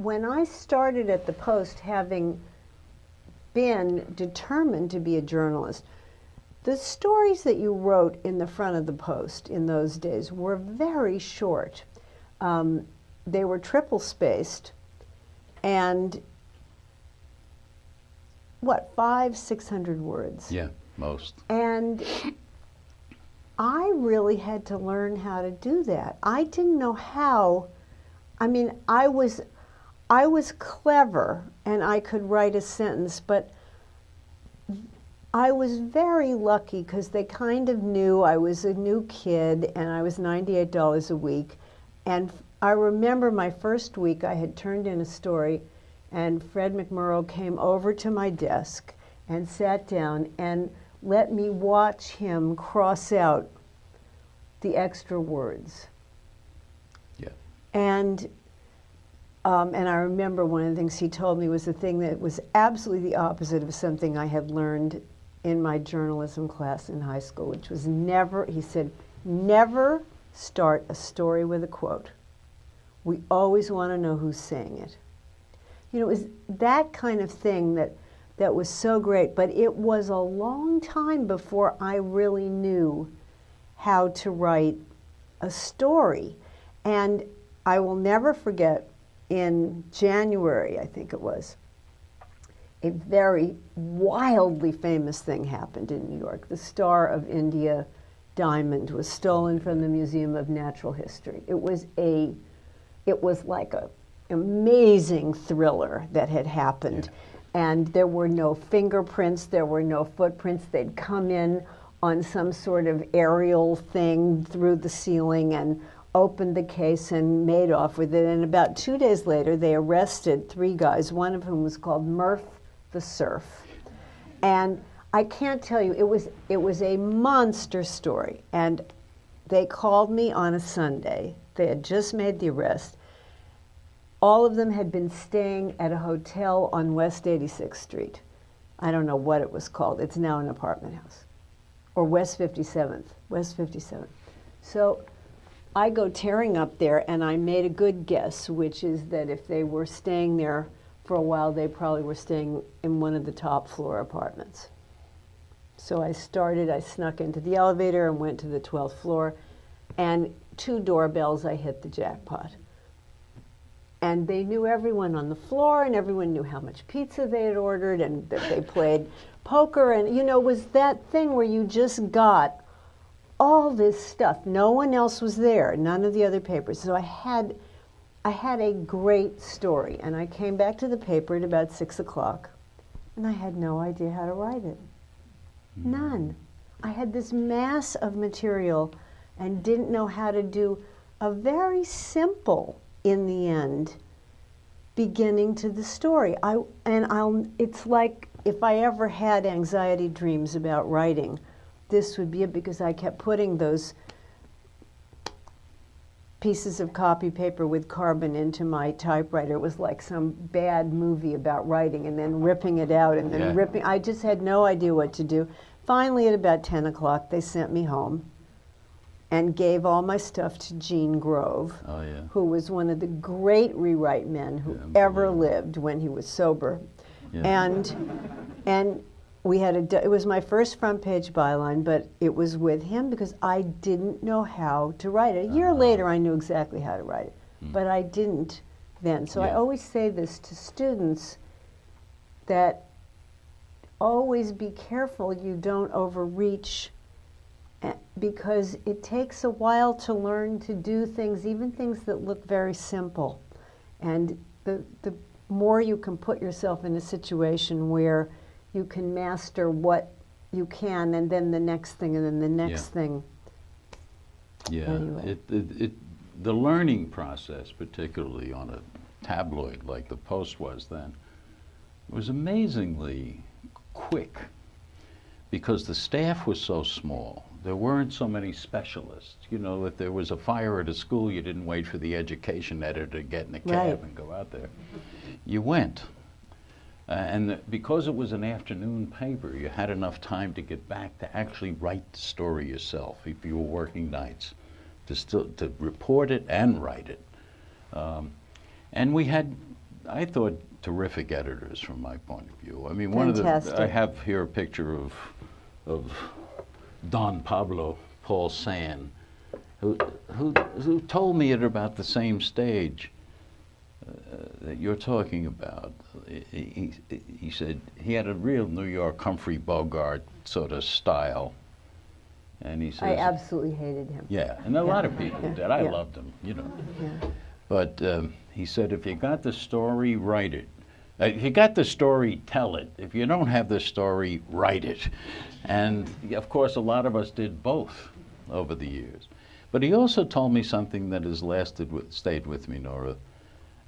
when I started at the Post, having been determined to be a journalist, the stories that you wrote in the front of the Post in those days were very short. They were triple-spaced, and what, 500-600 words? Yeah, most. And I really had to learn how to do that. I didn't know how. I mean, I was clever and I could write a sentence, but I was very lucky because they kind of knew I was a new kid and I was $98 a week. And I remember my first week I had turned in a story, and Fred McMurrow came over to my desk and sat down and let me watch him cross out the extra words. Yeah. And I remember one of the things he told me was the thing that was absolutely the opposite of something I had learned in my journalism class in high school, which was never, he said, never start a story with a quote. We always want to know who's saying it. You know, it was that kind of thing that was so great, but it was a long time before I really knew how to write a story. And I will never forget, in January, I think it was, a very wildly famous thing happened in New York. The Star of India diamond was stolen from the Museum of Natural History. It was like an amazing thriller that had happened. Yeah. And there were no fingerprints, there were no footprints. They'd come in on some sort of aerial thing through the ceiling and opened the case and made off with it. And about 2 days later, they arrested 3 guys, one of whom was called Murph the Surf. And I can't tell you, it was a monster story. And they called me on a Sunday. They had just made the arrest. All of them had been staying at a hotel on West 86th Street. I don't know what it was called. It's now an apartment house. Or West 57th. West 57th. So I go tearing up there, and I made a good guess, which is that if they were staying there for a while, they probably were staying in one of the top floor apartments. So I snuck into the elevator and went to the 12th floor, and 2 doorbells, I hit the jackpot. And they knew everyone on the floor, and everyone knew how much pizza they had ordered, and that they played poker, and you know, it was that thing where you just got all this stuff. No one else was there, none of the other papers. So I had a great story, and I came back to the paper at about 6 o'clock, and I had no idea how to write it. None. I had this mass of material and didn't know how to do a very simple, in the end, beginning to the story. It's like if I ever had anxiety dreams about writing, this would be it, because I kept putting those pieces of copy paper with carbon into my typewriter. It was like some bad movie about writing, and then ripping it out, and then ripping. I just had no idea what to do. Finally, at about 10 o'clock, they sent me home and gave all my stuff to Gene Grove, who was one of the great rewrite men who ever lived when he was sober. Yeah. And we had it was my first front page byline, but it was with him because I didn't know how to write it. A year later, I knew exactly how to write it, but I didn't then. So I always say this to students, that always be careful you don't overreach, because it takes a while to learn to do things, even things that look very simple. And the more you can put yourself in a situation where you can master what you can, and then the next thing, and then the next thing. Yeah, anyway. The learning process, particularly on a tabloid like the Post was then, was amazingly quick, because the staff was so small. There weren't so many specialists. You know, if there was a fire at a school, you didn't wait for the education editor to get in a cab and go out there. You went. Because it was an afternoon paper, you had enough time to get back to actually write the story yourself, if you were working nights, to report it and write it. And we had I thought terrific editors from my point of view. I mean, one of Fantastic. the, I have here a picture of Don Pablo Paul Sand, who told me at about the same stage that you're talking about. He said he had a real New York Humphrey Bogart sort of style. And he says, I absolutely hated him. yeah, and a lot of people did. I Yeah. loved him, you know. Yeah. But he said, if you got the story, write it. If you got the story, tell it. If you don't have the story, write it. And of course, a lot of us did both over the years. But he also told me something that has stayed with me, Nora,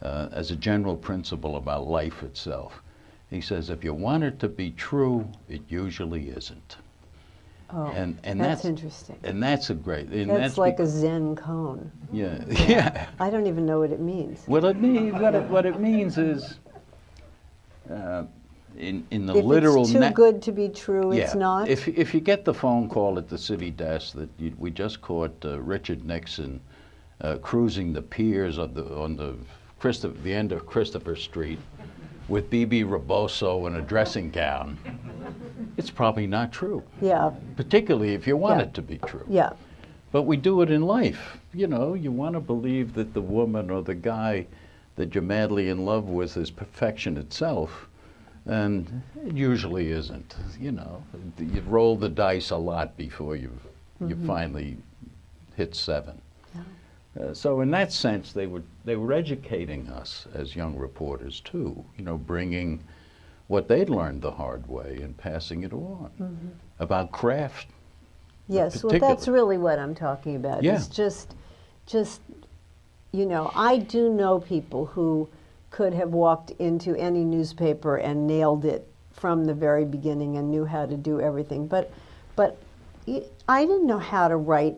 as a general principle about life itself. He says, if you want it to be true, it usually isn't. Oh, And that's interesting. And that's a great. And That's like a Zen cone. Yeah, yeah. I don't even know what it means. What it means is, in the If literal. it's too good to be true, yeah, it's not? If you get the phone call at the city desk that we just caught Richard Nixon cruising the piers on the end of Christopher Street with B.B. Rebozo in a dressing gown, it's probably not true. Yeah. Particularly if you want Yeah. it to be true. Yeah. But we do it in life. You know, you want to believe that the woman or the guy that you're madly in love with is perfection itself, and it usually isn't. You know, you roll the dice a lot before you finally hit 7. So in that sense, they were educating us as young reporters too. You know, bringing what they'd learned the hard way and passing it on about craft. Yes, well, that's really what I'm talking about. Yeah. It's just, you know, I do know people who could have walked into any newspaper and nailed it from the very beginning and knew how to do everything. But I didn't know how to write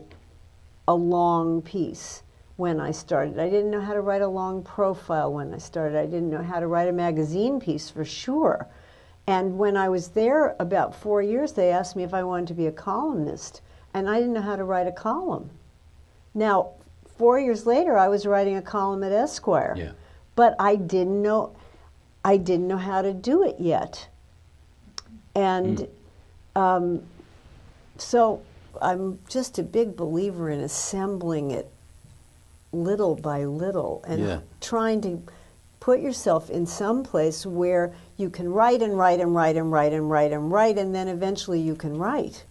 a long piece when I started. I didn't know how to write a long profile when I started. I didn't know how to write a magazine piece for sure. And when I was there about 4 years, they asked me if I wanted to be a columnist, and I didn't know how to write a column. Now, 4 years later, I was writing a column at Esquire, Yeah. but I didn't know how to do it yet. And so I'm just a big believer in assembling it little by little and trying to put yourself in some place where you can write and write and write and write and write and write, and then eventually you can write.